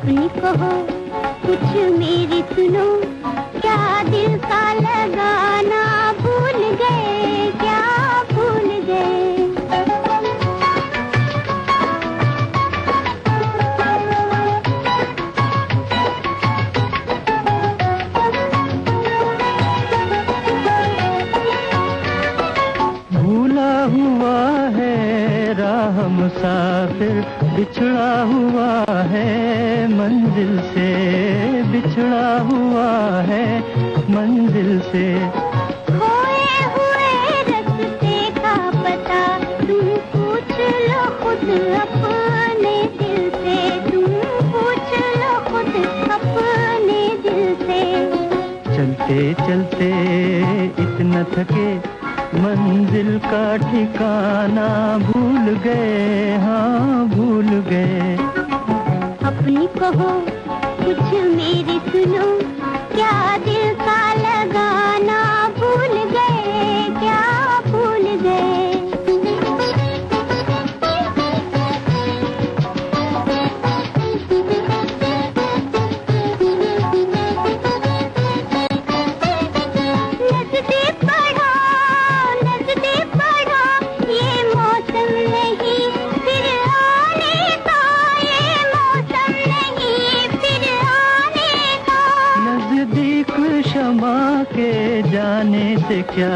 अपनी कहो कुछ मेरी सुनो, क्या दिल का लगाना भूल गए, क्या भूल गए। भूला हुआ है राह मुसाफिर, बिछड़ा हुआ है मंजिल से, बिछड़ा हुआ है मंजिल से। खोए हुए रास्ते का पता तुम पूछ लो खुद अपने दिल से, तुम पूछ लो खुद अपने दिल से। चलते चलते इतना थके, मंजिल का ठिकाना भूल गए, हाँ भूल गए। अपनी कहो कुछ मेरी सुनो, क्या दिल का लगाना भूल गए, क्या भूल गए। के जाने से क्या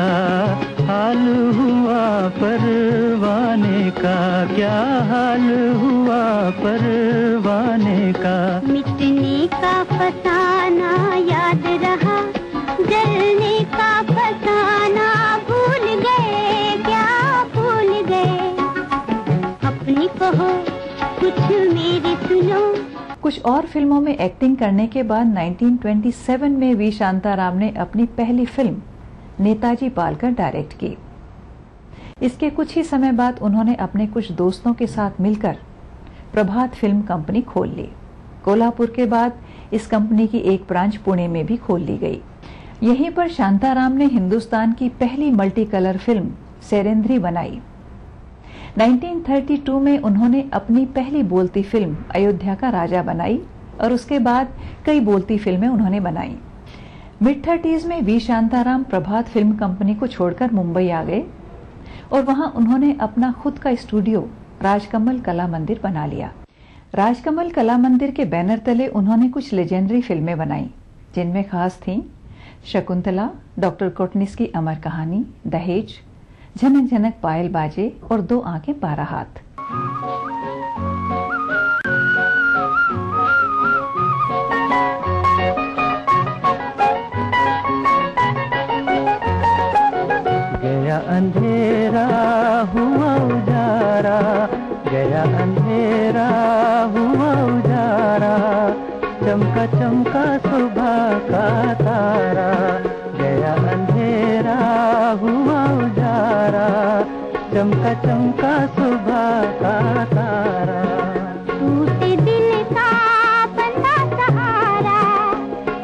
हाल हुआ परवाने का, क्या हाल हुआ परवाने का। मिटने का फसाना याद रहा, जलने का फसाना भूल गए, क्या भूल गए। अपनी कहो कुछ मेरी सुनो। कुछ और फिल्मों में एक्टिंग करने के बाद 1927 में वी शांताराम ने अपनी पहली फिल्म नेताजी पालकर डायरेक्ट की। इसके कुछ ही समय बाद उन्होंने अपने कुछ दोस्तों के साथ मिलकर प्रभात फिल्म कंपनी खोल ली। कोल्हापुर के बाद इस कंपनी की एक ब्रांच पुणे में भी खोल ली गई। यहीं पर शांताराम ने हिंदुस्तान की पहली मल्टी कलर फिल्म सेरेंद्री बनाई। 1932 में उन्होंने अपनी पहली बोलती फिल्म अयोध्या का राजा बनाई और उसके बाद कई बोलती फिल्में उन्होंने बनाई। मिड 30s में वी शांताराम प्रभात फिल्म कंपनी को छोड़कर मुंबई आ गए और वहां उन्होंने अपना खुद का स्टूडियो राजकमल कला मंदिर बना लिया। राजकमल कला मंदिर के बैनर तले उन्होंने कुछ लेजेंडरी फिल्में बनाई, जिनमें खास थीं शकुंतला, डॉक्टर कोटनिस की अमर कहानी, दहेज, झनक झनक पायल बाजे और दो आंखें 12 हाथ। गया अंधेरा हुआ उजारा, गया अंधेरा हुआ उजारा, चमका चमका सुबह का तारा। गया अंधेरा हुआ उजारा, चमका चमका सुबह का तारा। टूटे दिल का बंधा सहारा,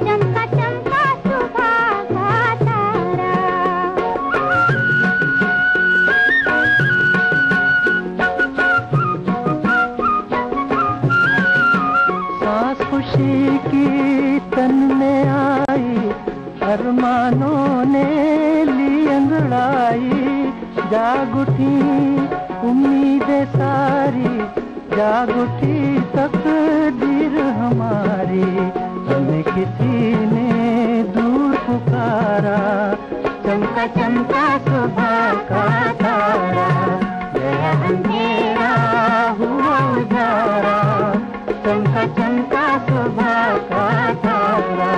चमका चमका सुबह का तारा। सांस खुशी की तन में आई, अरमानों ने ली अंगड़ाई। जाग उठी उम्मीदें सारी, जाग उठी तकदीर हमारी। हमें किसी ने दूर पुकारा, चमका चमका सुबह का तारा। गया अंधेरा हुआ उजारा, चमका चमका सुबह का तारा।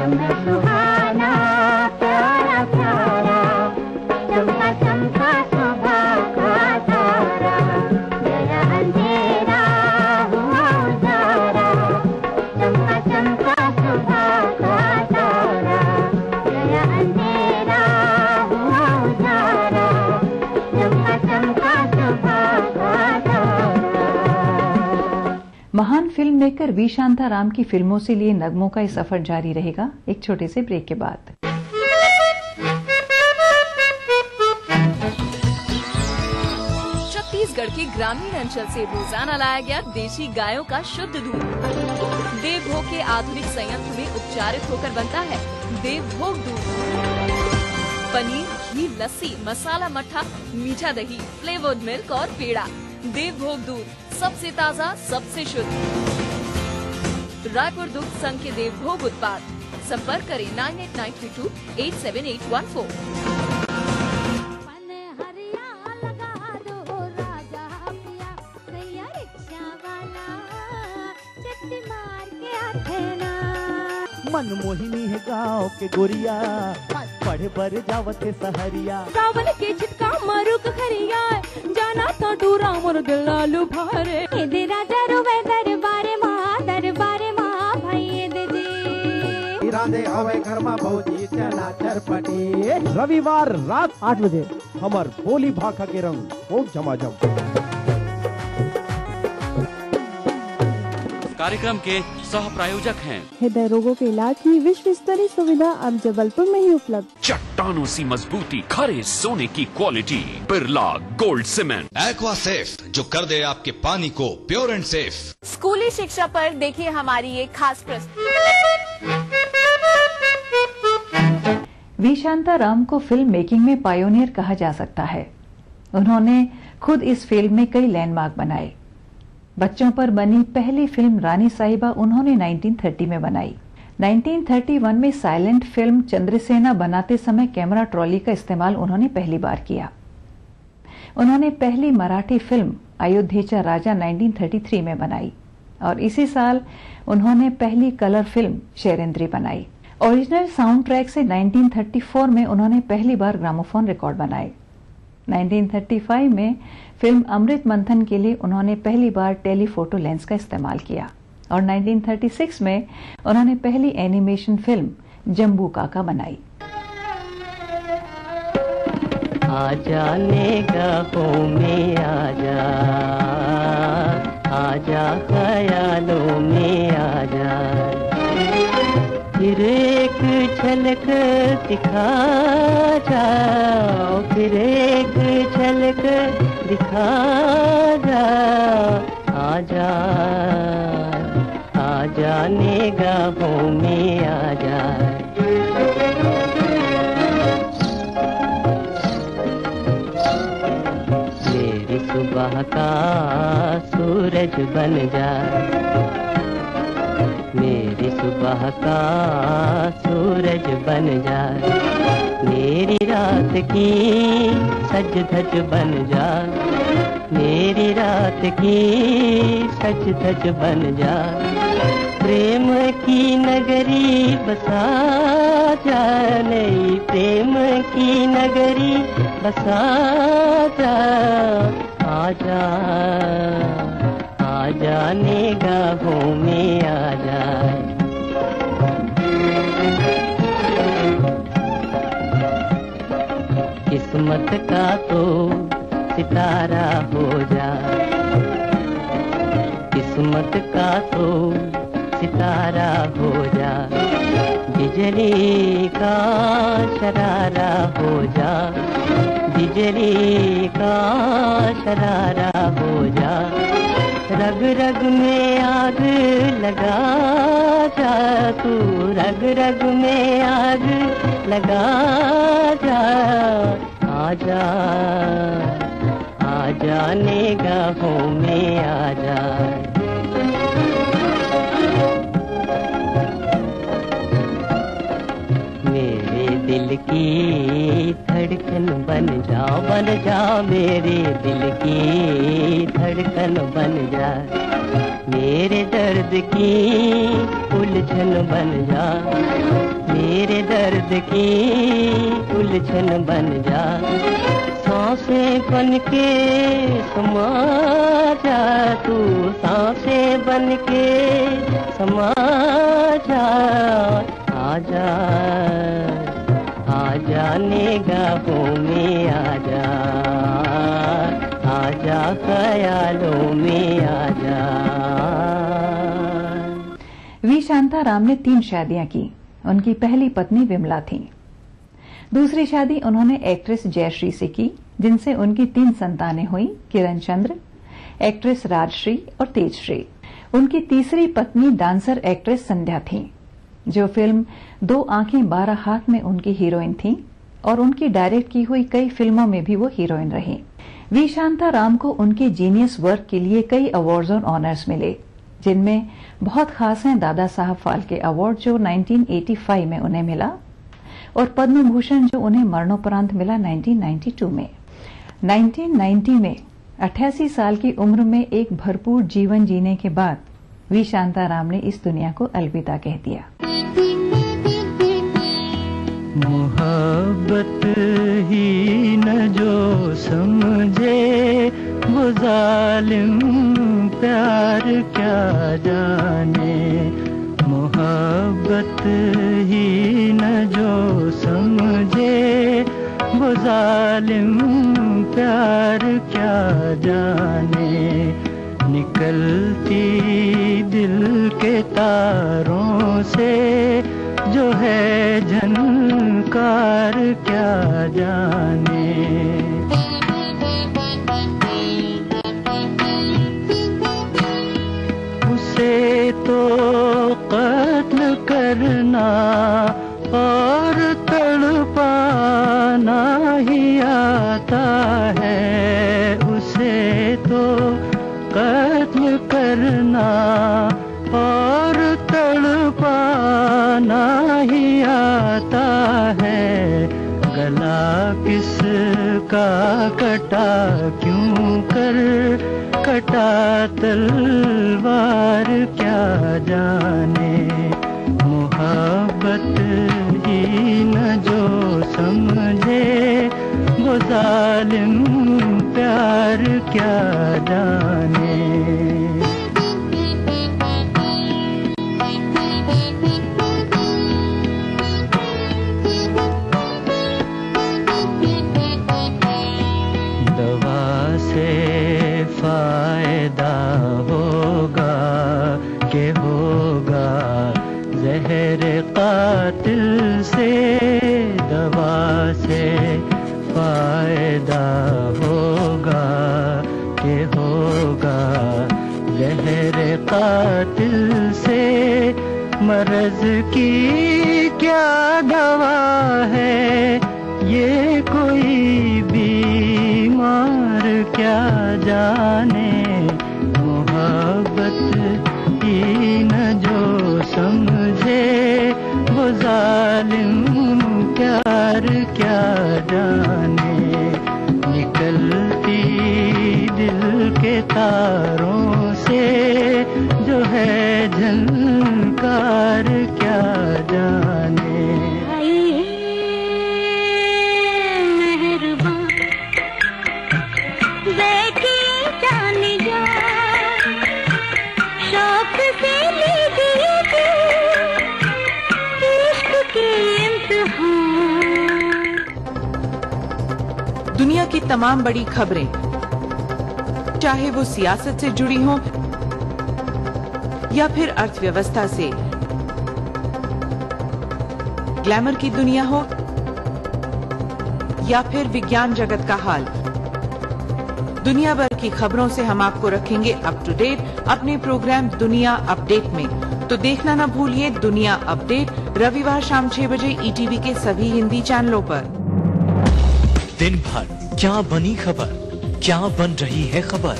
चमका सुहाना प्यारा प्यारा, चमका चमका सुबह का तारा, गया अंधेरा हुआ उजारा, चमका चमका सुबह का तारा, गया अंधेरा हुआ उजारा, चमका चमका सुबह का तारा। महान फिल्म मेकर वी शांताराम की फिल्मों से लिए नगमों का ये सफर जारी रहेगा एक छोटे से ब्रेक के बाद। छत्तीसगढ़ के ग्रामीण अंचल से रोजाना लाया गया देशी गायों का शुद्ध दूध देवभोग के आधुनिक संयंत्र में उपचारित होकर बनता है देवभोग दूध। पनीर, घी, लस्सी, मसाला मट्ठा, मीठा दही, फ्लेवर्ड मिल्क और पेड़ा। देवभोग दूध सबसे ताज़ा, सबसे शुद्ध। रायपुर दुग्ध संघ के देवभोग उत्पाद। संपर्क करें 9892 87814। मनमोहिनी है गाँव के गोरिया, पढ़े पर जावते सहरिया। रावण के छिटका मारू खरिया, जाना था दूरा मोर दिल आलू भारे। दे राजा रुवे दरबारे माँ भाई दे जी। राधे हवे घर में भौजी चला चरपटी। रविवार रात 8 बजे हमार बोली भाखा के रंग खूब झमाझम। कार्यक्रम के सह प्रायोजक हैं हृदय रोगों के इलाज की विश्व स्तरीय सुविधा अब जबलपुर में ही उपलब्ध। चट्टानों सी मजबूती, खरे सोने की quality, Birla gold cement. Aqua safe, जो कर दे आपके पानी को प्योर एंड सेफ। स्कूली शिक्षा पर देखिए हमारी एक खास प्रस्तुति। वी शांताराम को फिल्म मेकिंग में पायोनियर कहा जा सकता है। उन्होंने खुद इस फील्ड में कई लैंडमार्क बनाए। बच्चों पर बनी पहली फिल्म रानी साहिबा उन्होंने 1930 में बनाई। 1931 में साइलेंट फिल्म चंद्रसेना बनाते समय कैमरा ट्रॉली का इस्तेमाल उन्होंने पहली बार किया। उन्होंने पहली मराठी फिल्म अयोध्येचा राजा 1933 में बनाई और इसी साल उन्होंने पहली कलर फिल्म शेरेंद्री बनाई। ओरिजिनल साउंड ट्रैक से 1934 में उन्होंने पहली बार ग्रामोफोन रिकॉर्ड बनाए। 1935 में फिल्म अमृत मंथन के लिए उन्होंने पहली बार टेलीफोटो लेंस का इस्तेमाल किया और 1936 में उन्होंने पहली एनिमेशन फिल्म जम्बू काका बनाई। आजा निगाहों में आजा, आजा ख्यालों में आजा, फिर एक झलक दिखा जाओ, फिर एक झलक दिखा जा, आजा आजा निगाहों में आजा। मेरी सुबह का सूरज बन जा, मेरी सुबह का सूरज बन जा, मेरी रात की सज धज बन जा, मेरी रात की सज धज बन जा, प्रेम की नगरी बसा जा, नई प्रेम की नगरी बसा जा, आजा आजा निगाहों में आजा। किस्मत का तो सितारा हो जा, किस्मत का तो सितारा हो जा, बिजली का शरारा हो जा, बिजली का शरारा हो जा, रग रग में आग लगा जा, तू रग रग में आग लगा जा, आजा आजा निगाहों में आजा। मेरे दिल की धड़कन बन जा, बन जा, मेरे दिल की धड़कन बन जा, मेरे दर्द की उलझन बन जा, मेरे दर्द की उलझन बन जा, सांसें बन के समा जा तू, सांसें बन के समा जा, आजा आजा निगाहों में आजा, आजा ख्यालों में आजा। वी शांताराम ने 3 शादियां की। उनकी पहली पत्नी विमला थी। दूसरी शादी उन्होंने एक्ट्रेस जयश्री से की, जिनसे उनकी 3 संतानें हुई, किरण चंद्र, एक्ट्रेस राजश्री और तेजश्री। उनकी तीसरी पत्नी डांसर एक्ट्रेस संध्या थी, जो फिल्म 2 आंखें 12 हाथ में उनकी हीरोइन थी और उनकी डायरेक्ट की हुई कई फिल्मों में भी वो हीरोइन रही। वी शांताराम को उनके जीनियस वर्क के लिए कई अवार्ड्स और ऑनर्स मिले, जिनमें बहुत खास हैं दादा साहब फाल्के अवार्ड जो 1985 में उन्हें मिला और पद्म भूषण जो उन्हें मरणोपरांत मिला 1992 में। 1990 में 88 साल की उम्र में एक भरपूर जीवन जीने के बाद वी शांताराम ने इस दुनिया को अलविदा कह दिया। मोहब्बत ही न जो समझे वो जालिम प्यार क्या जाने, मोहब्बत ही न जो समझे वो जालिम प्यार क्या जाने, निकलती दिल के तारों से जो है झनकार क्या जाने। उसे तो कत्ल करना और तड़पाना ही आता है, उसे तो कत्ल करना और तड़पाना ही आता है, गला किसका कटा क्यों कर कटा तलवार क्या जाने, मोहब्बत ही न जो समझे वो जालिम प्यार क्या जाने। दवा से फायदा होगा के होगा जहर कातिल से, दवा से फायदा होगा के होगा जहर कातिल से, मर्ज की क्या दवा है ये कोई बीमार क्या जाने, मोहब्बत ही न जो समझे वो जालिम प्यार क्या जाने, निकलती दिल के तारों से जो है झनकार क्या जाने। दुनिया की तमाम बड़ी खबरें, चाहे वो सियासत से जुड़ी हों या फिर अर्थव्यवस्था से, ग्लैमर की दुनिया हो या फिर विज्ञान जगत का हाल, दुनिया भर की खबरों से हम आपको रखेंगे अप टू डेट अपने प्रोग्राम दुनिया अपडेट में। तो देखना ना भूलिए दुनिया अपडेट रविवार शाम 6 बजे ईटीवी के सभी हिंदी चैनलों पर। दिन भर क्या बनी खबर, क्या बन रही है खबर,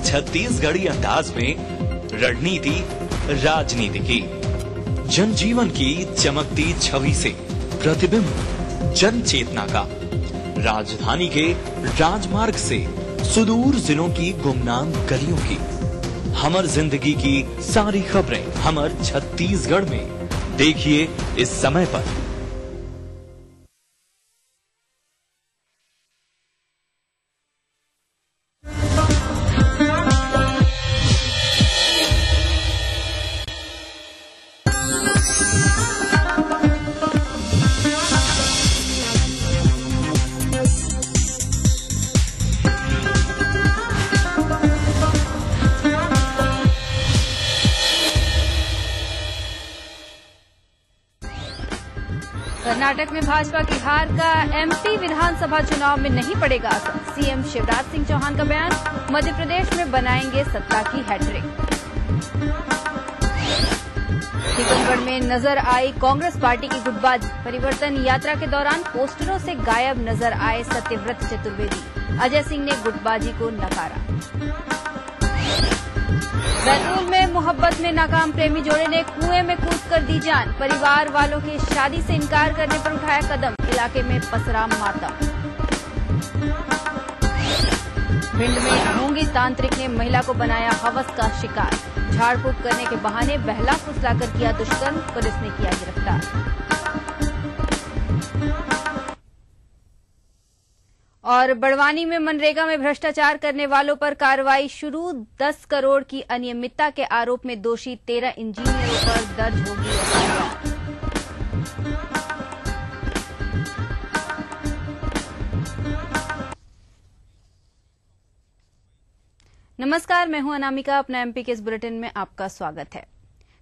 छत्तीसगढ़ी अंदाज में रणनीति राजनीति की, जनजीवन की चमकती छवि से प्रतिबिंब जन चेतना का, राजधानी के राजमार्ग से सुदूर जिलों की गुमनाम गलियों की, हमर जिंदगी की सारी खबरें हमर छत्तीसगढ़ में। देखिए इस समय पर कर्नाटक में भाजपा की हार का एमपी विधानसभा चुनाव में नहीं पड़ेगा असर। सीएम शिवराज सिंह चौहान का बयान, मध्य प्रदेश में बनाएंगे सत्ता की हैट्रिक। टीकमगढ़ में नजर आई कांग्रेस पार्टी की गुटबाजी। परिवर्तन यात्रा के दौरान पोस्टरों से गायब नजर आए सत्यव्रत चतुर्वेदी। अजय सिंह ने गुटबाजी को नकारा। बैतूल में मोहब्बत में नाकाम प्रेमी जोड़े ने कुएं में कूदकर दी जान। परिवार वालों के शादी से इनकार करने पर उठाया कदम। इलाके में पसरा मातम। भिंड में ढोंगी तांत्रिक ने महिला को बनाया हवस का शिकार। झाड़ फूक करने के बहाने बहला फुसलाकर किया दुष्कर्म। पुलिस ने किया गिरफ्तार। और बड़वानी में मनरेगा में भ्रष्टाचार करने वालों पर कार्रवाई शुरू। 10 करोड़ की अनियमितता के आरोप में दोषी 13 इंजीनियरों पर दर्ज होगी एफआईआर। नमस्कार, मैं हूं अनामिका। अपना एमपी के इस बुलेटिन में आपका स्वागत है।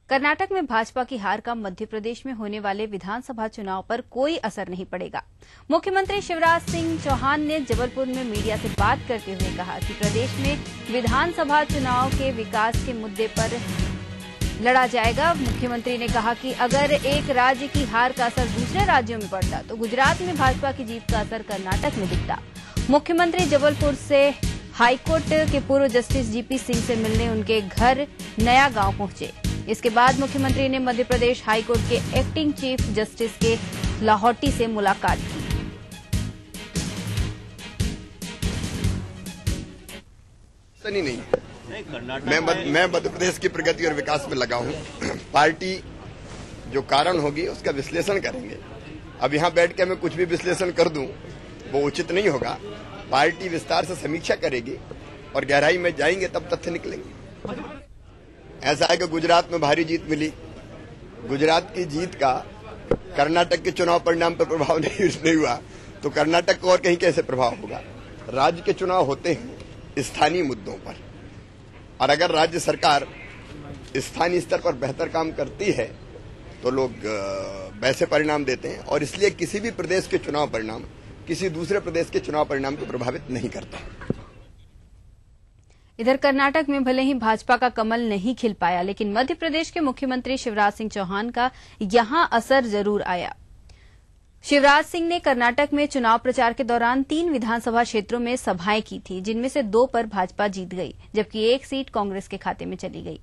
कर्नाटक में भाजपा की हार का मध्य प्रदेश में होने वाले विधानसभा चुनाव पर कोई असर नहीं पड़ेगा। मुख्यमंत्री शिवराज सिंह चौहान ने जबलपुर में मीडिया से बात करते हुए कहा कि प्रदेश में विधानसभा चुनाव के विकास के मुद्दे पर लड़ा जाएगा। मुख्यमंत्री ने कहा कि अगर एक राज्य की हार का असर दूसरे राज्यों में पड़ता तो गुजरात में भाजपा की जीत का असर कर्नाटक में दिखता। मुख्यमंत्री जबलपुर से हाईकोर्ट के पूर्व जस्टिस जीपी सिंह से मिलने उनके घर नया गांव पहुंचे। इसके बाद मुख्यमंत्री ने मध्य प्रदेश हाईकोर्ट के एक्टिंग चीफ जस्टिस के लाहौटी से मुलाकात की। नहीं, मैं मध्य प्रदेश की प्रगति और विकास में लगा हूं। पार्टी जो कारण होगी उसका विश्लेषण करेंगे। अब यहां बैठ के मैं कुछ भी विश्लेषण कर दूं वो उचित नहीं होगा। पार्टी विस्तार से समीक्षा करेगी और गहराई में जाएंगे तब तथ्य निकलेंगे। ऐसा है कि गुजरात में भारी जीत मिली। गुजरात की जीत का कर्नाटक के चुनाव परिणाम पर प्रभाव नहीं हुआ तो कर्नाटक को और कहीं कैसे प्रभाव होगा। राज्य के चुनाव होते हैं स्थानीय मुद्दों पर, और अगर राज्य सरकार स्थानीय स्तर पर बेहतर काम करती है तो लोग वैसे परिणाम देते हैं, और इसलिए किसी भी प्रदेश के चुनाव परिणाम किसी दूसरे प्रदेश के चुनाव परिणाम को प्रभावित नहीं करता। इधर कर्नाटक में भले ही भाजपा का कमल नहीं खिल पाया, लेकिन मध्य प्रदेश के मुख्यमंत्री शिवराज सिंह चौहान का यहां असर जरूर आया। शिवराज सिंह ने कर्नाटक में चुनाव प्रचार के दौरान 3 विधानसभा क्षेत्रों में सभाएं की थी, जिनमें से 2 पर भाजपा जीत गई, जबकि 1 सीट कांग्रेस के खाते में चली गई।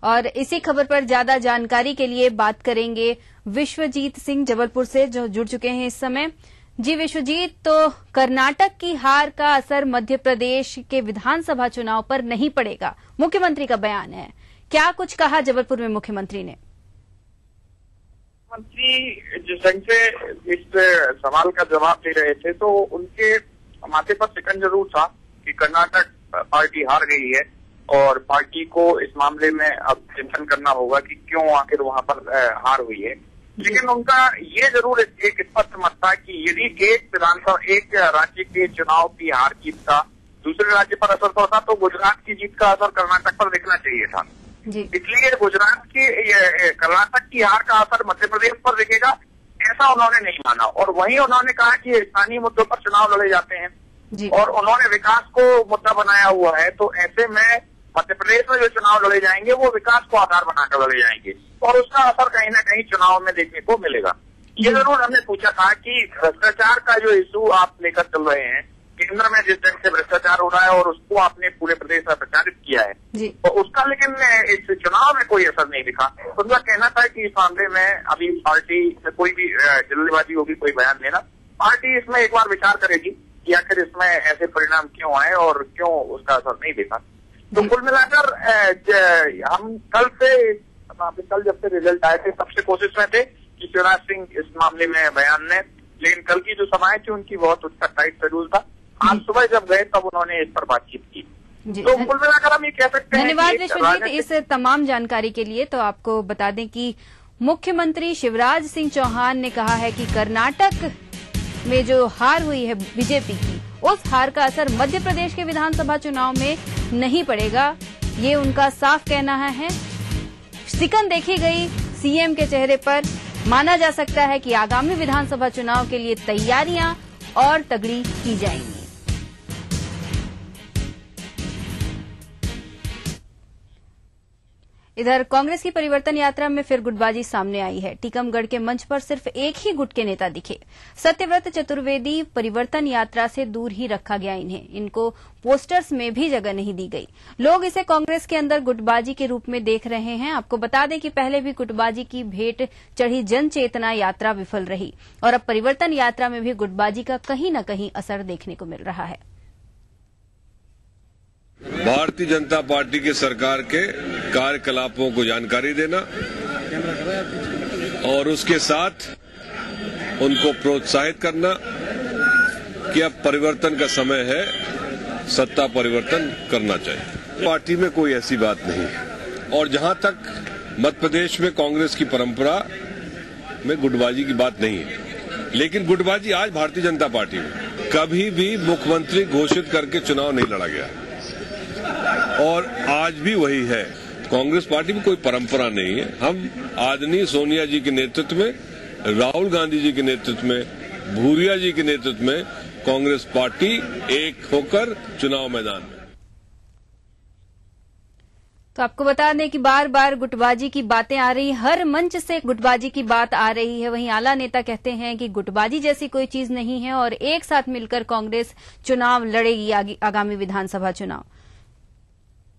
और इसी खबर पर ज्यादा जानकारी के लिए बात करेंगे विश्वजीत सिंह जबलपुर से, जो जुड़ चुके हैं इस समय। जी विश्वजीत, तो कर्नाटक की हार का असर मध्य प्रदेश के विधानसभा चुनाव पर नहीं पड़ेगा, मुख्यमंत्री का बयान है। क्या कुछ कहा जबलपुर में मुख्यमंत्री ने? मुख्यमंत्री जिस ढंग से इस सवाल का जवाब दे रहे थे तो उनके माथे पर शिकन जरूर था कि कर्नाटक पार्टी हार गई है और पार्टी को इस मामले में अब चिंतन करना होगा कि क्यों आखिर वहां पर हार हुई है। लेकिन उनका ये जरूर एक स्पष्ट मत था कि यदि एक राज्य के चुनाव की हार जीत का दूसरे राज्य पर असर पड़ता तो गुजरात की जीत का असर कर्नाटक पर दिखना चाहिए था। इसलिए कर्नाटक की हार का असर मध्य प्रदेश पर दिखेगा, ऐसा उन्होंने नहीं माना। और वहीं उन्होंने कहा कि स्थानीय मुद्दों पर चुनाव लड़े जाते हैं और उन्होंने विकास को मुद्दा बनाया हुआ है, तो ऐसे में मध्य प्रदेश में जो चुनाव लड़े जाएंगे वो विकास को आधार बनाकर लड़े जाएंगे और उसका असर कहीं न कहीं चुनाव में देखने को मिलेगा। ये जरूर हमने पूछा था कि भ्रष्टाचार का जो इशू आप लेकर चल रहे हैं, केंद्र में जिस ढंग से भ्रष्टाचार हो रहा है और उसको आपने पूरे प्रदेश में प्रचारित किया है, तो उसका लेकिन इस चुनाव में कोई असर नहीं दिखा। उनका कहना था कि इस मामले में अभी पार्टी से कोई भी जल्दबाजी होगी कोई बयान देना, पार्टी इसमें एक बार विचार करेगी कि आखिर इसमें ऐसे परिणाम क्यों आए और क्यों उसका असर नहीं दिखा। तो कुल मिलाकर हम कल जब से रिजल्ट आए थे तब से कोशिश में थे कि शिवराज सिंह इस मामले में बयान दें, लेकिन कल की जो सभाएं थी उनकी बहुत उसका टाइट शेड्यूल था। आज सुबह जब गए तब उन्होंने इस पर बातचीत की। तो कुल मिलाकर हम ये कह सकते हैं। धन्यवाद विश्वजीत इस तमाम जानकारी के लिए। तो आपको बता दें कि मुख्यमंत्री शिवराज सिंह चौहान ने कहा है कि कर्नाटक में जो हार हुई है बीजेपी की, उस हार का असर मध्य प्रदेश के विधानसभा चुनाव में नहीं पड़ेगा, ये उनका साफ कहना है। सिकन देखी गई सीएम के चेहरे पर। माना जा सकता है कि आगामी विधानसभा चुनाव के लिए तैयारियां और तगड़ी की जाएंगी। इधर कांग्रेस की परिवर्तन यात्रा में फिर गुटबाजी सामने आई है। टीकमगढ़ के मंच पर सिर्फ एक ही गुट के नेता दिखे। सत्यव्रत चतुर्वेदी परिवर्तन यात्रा से दूर ही रखा गया इन्हें। इनको पोस्टर्स में भी जगह नहीं दी गई। लोग इसे कांग्रेस के अंदर गुटबाजी के रूप में देख रहे हैं। आपको बता दें कि पहले भी गुटबाजी की भेंट चढ़ी जन चेतना यात्रा विफल रही और अब परिवर्तन यात्रा में भी गुटबाजी का कहीं न कहीं असर देखने को मिल रहा है। भारतीय जनता पार्टी की सरकार के कार्यकलापों को जानकारी देना और उसके साथ उनको प्रोत्साहित करना कि अब परिवर्तन का समय है, सत्ता परिवर्तन करना चाहिए। पार्टी में कोई ऐसी बात नहीं है और जहां तक मध्य प्रदेश में कांग्रेस की परंपरा में गुटबाजी की बात नहीं है, लेकिन गुटबाजी आज भारतीय जनता पार्टी में कभी भी मुख्यमंत्री घोषित करके चुनाव नहीं लड़ा गया और आज भी वही है। कांग्रेस पार्टी में कोई परंपरा नहीं है। हम आदरणीय सोनिया जी के नेतृत्व में, राहुल गांधी जी के नेतृत्व में, भूरिया जी के नेतृत्व में कांग्रेस पार्टी एक होकर चुनाव मैदान में। तो आपको बता दें कि बार बार गुटबाजी की बातें आ रही, हर मंच से गुटबाजी की बात आ रही है। वहीं आला नेता कहते हैं कि गुटबाजी जैसी कोई चीज नहीं है और एक साथ मिलकर कांग्रेस चुनाव लड़ेगी आगामी विधानसभा चुनाव।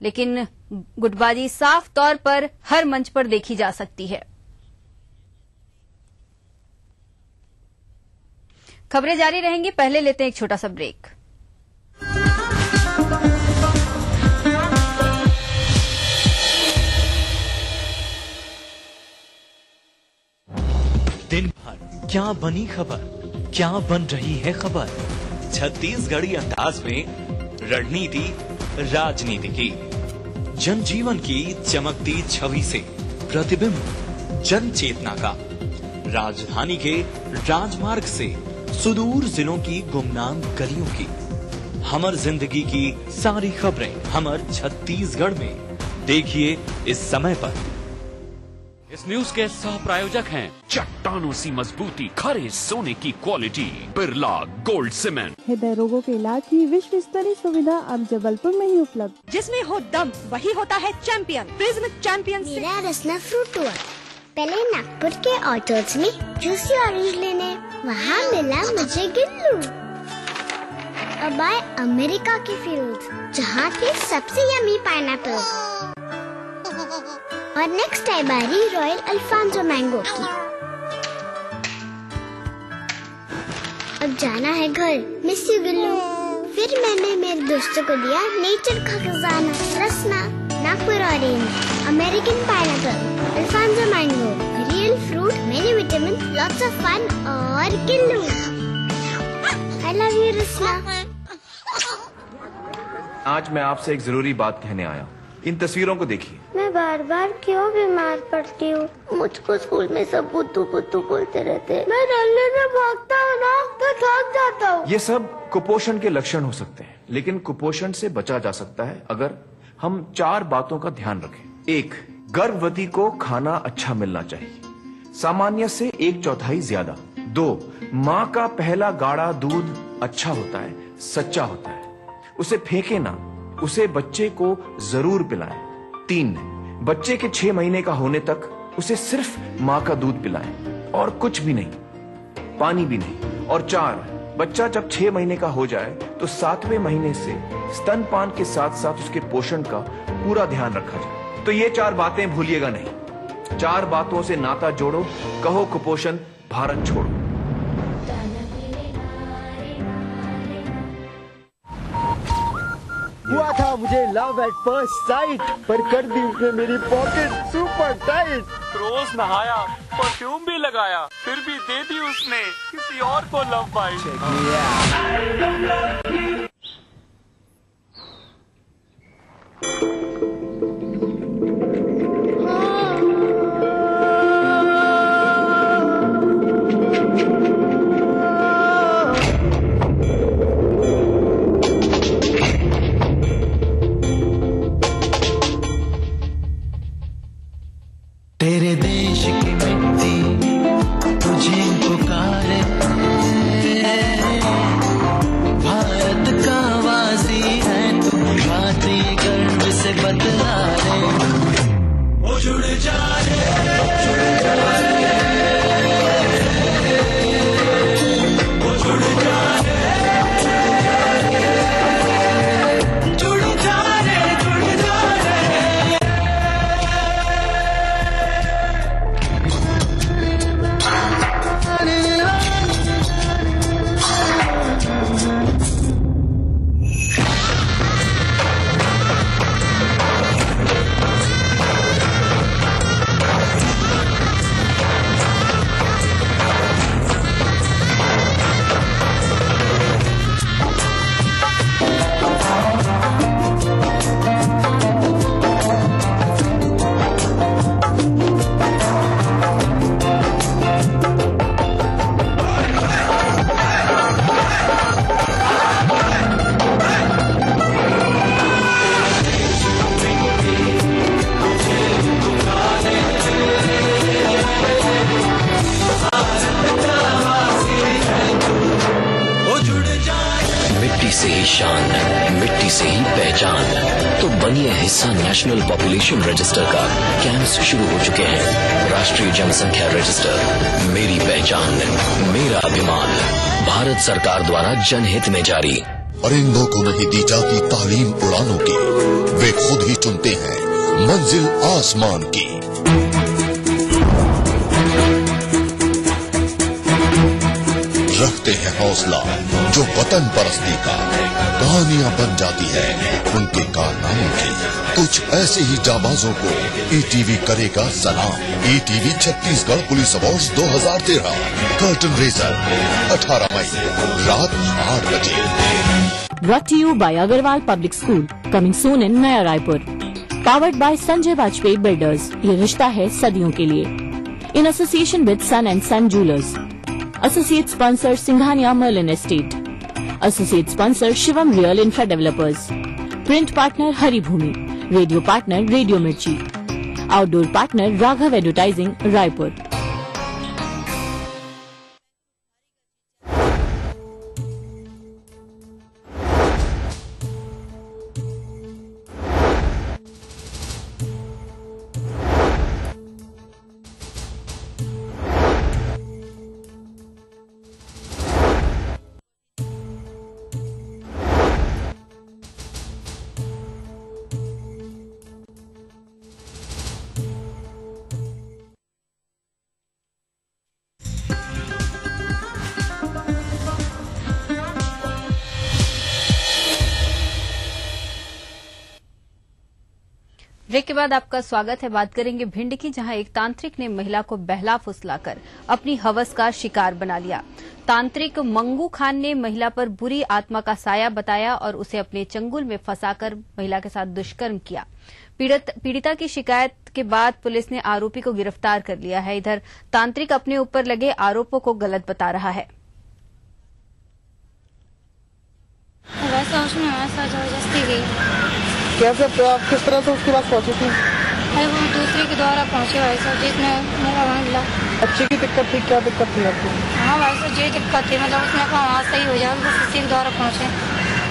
लेकिन गुटबाजी साफ तौर पर हर मंच पर देखी जा सकती है। खबरें जारी रहेंगी, पहले लेते हैं एक छोटा सा ब्रेक। दिन भर क्या बनी खबर, क्या बन रही है खबर, छत्तीसगढ़ी अंदाज में रणनीति राजनीति की, जनजीवन की चमकती छवि से प्रतिबिंब जन चेतना का, राजधानी के राजमार्ग से सुदूर जिलों की गुमनाम गलियों की, हमर जिंदगी की सारी खबरें हमर छत्तीसगढ़ में। देखिए इस समय पर। इस न्यूज के सह प्रायोजक हैं चट्टानों सी मजबूती, खरे सोने की क्वालिटी, बिरला गोल्ड सीमेंट। हृदय रोगों के इलाज की विश्व स्तरीय सुविधा अब जबलपुर में ही उपलब्ध। जिसमें हो दम वही होता है चैंपियन। Prism champion. मेरा रसना फ्रूट टूर पहले नागपुर के ऑर्चर्ड्स में जूसी ऑरेंज लेने, वहाँ मिला मुझे गिल्लू। अब आए अमेरिका के फील्ड्स, जहाँ थे सबसे यमी पाइनएप्पल। और नेक्स्ट है बारी रॉयल अल्फांसो मैंगो की। अब जाना है घर, मिस यू गिल्लू। फिर मैंने मेरे दोस्तों को दिया नेचर का खजाना, Rasna, Nagpur orange, American pineapple, Alphonso mango, real fruit, many vitamin, lots of fun और गिल्लू। आई लव यू रसना। आज मैं आपसे एक जरूरी बात कहने आया। इन तस्वीरों को देखिए। मैं बार बार क्यों बीमार पड़ती हूँ? मुझको स्कूल में सब बुद्धू बुद्धू बोलते रहते हैं। मैं डरने से भागता हूँ ना तो थक जाता हूँ। ये सब कुपोषण के लक्षण हो सकते हैं, लेकिन कुपोषण से बचा जा सकता है अगर हम 4 बातों का ध्यान रखें। 1, गर्भवती को खाना अच्छा मिलना चाहिए, सामान्य से 1/4 ज्यादा। 2, माँ का पहला गाढ़ा दूध अच्छा होता है, सच्चा होता है, उसे फेंके ना, उसे बच्चे को जरूर पिलाएं। 3, बच्चे के 6 महीने का होने तक उसे सिर्फ माँ का दूध पिलाएं और कुछ भी नहीं, पानी भी नहीं। और 4, बच्चा जब 6 महीने का हो जाए तो 7वें महीने से स्तनपान के साथ साथ उसके पोषण का पूरा ध्यान रखा जाए। तो ये 4 बातें भूलिएगा नहीं। 4 बातों से नाता जोड़ो, कहो कुपोषण भारत छोड़ो। हुआ था मुझे लव एट फर्स्ट साइट, पर कर दी उसने मेरी पॉकेट सुपर टाइट। रोज नहाया, परफ्यूम भी लगाया, फिर भी दे दी उसने किसी और को लव बाइट। तेरे देश की मिट्टी तुझे पुकारे, भारत का वासी है तू, भारतीय गर्व से बतला रे, ओ जुड़ जा रे, जुड़ जा रे, ओ जुड़ जा रे, जुड़ जा रे, जुड़ जा रे। मिट्टी से ही शान, मिट्टी से ही पहचान, तो बनिए हिस्सा नेशनल पॉपुलेशन रजिस्टर का। कैंप्स शुरू हो चुके हैं। राष्ट्रीय जनसंख्या रजिस्टर, मेरी पहचान, मेरा अभिमान, भारत सरकार द्वारा जनहित में जारी। परिंदों को नहीं दी जाती तालीम उड़ानों की, वे खुद ही चुनते हैं मंजिल आसमान की। रखते हैं हौसला जो वतन परस्ती का, कहानियां बन जाती है उनके कारनामों की। कुछ ऐसे ही जाबाजों को ईटीवी करेगा सलाम। ETV Chhattisgarh police awards 2013, curtain raiser, 18 मई रात 8 बजे। Brought to you by Agarwal Public School, coming soon in Naya Raipur. Powered by Sanjay Bajpayee Builders, ये रिश्ता है सदियों के लिए। In association with Sun and Sun Jewelers. Associate sponsor Singhania Merlin Estate. Associate sponsor Shivam Real Infra Developers. Print partner Hari Bhumi. Radio partner Radio Mirchi. Outdoor partner Raghav Advertising, Raipur. Break के बाद आपका स्वागत है। बात करेंगे भिंड की, जहां एक तांत्रिक ने महिला को बहला फुसलाकर अपनी हवस का शिकार बना लिया। तांत्रिक मंगू खान ने महिला पर बुरी आत्मा का साया बताया और उसे अपने चंगुल में फंसाकर महिला के साथ दुष्कर्म किया। पीड़िता की शिकायत के बाद पुलिस ने आरोपी को गिरफ्तार कर लिया है। इधर तांत्रिक अपने ऊपर लगे आरोपों को गलत बता रहा है। वैसा उसने ऐसा जबरदस्ती की। कैसे तो आप किस तरह से उसके पास पहुंची थी? अरे वो दूसरे के द्वारा पहुंचे भाई साहब, जिसने मेरा वहाँ मिला। अच्छी की दिक्कत थी? क्या दिक्कत थी आपको? हाँ भाई साहब, ये दिक्कत थी, मतलब उसने कहा वहाँ सही हो जाए, बस उसी के द्वारा पहुँचे,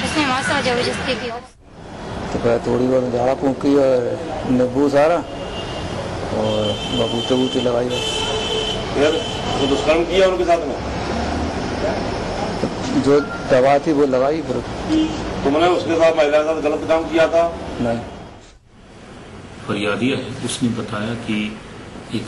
इसने हमारे साथ जबरदस्ती की। तो फिर थोड़ी बहुत झाड़ा फूंक की और नींबू सारा और बबूते लगाई। यार तो दुष्कर्म किया उनके साथ में? जो दवा थी वो लगाई। फिर तुमने उसके साथ महिला के साथ गलत काम किया था? नहीं। फरियादी है, उसने बताया कि एक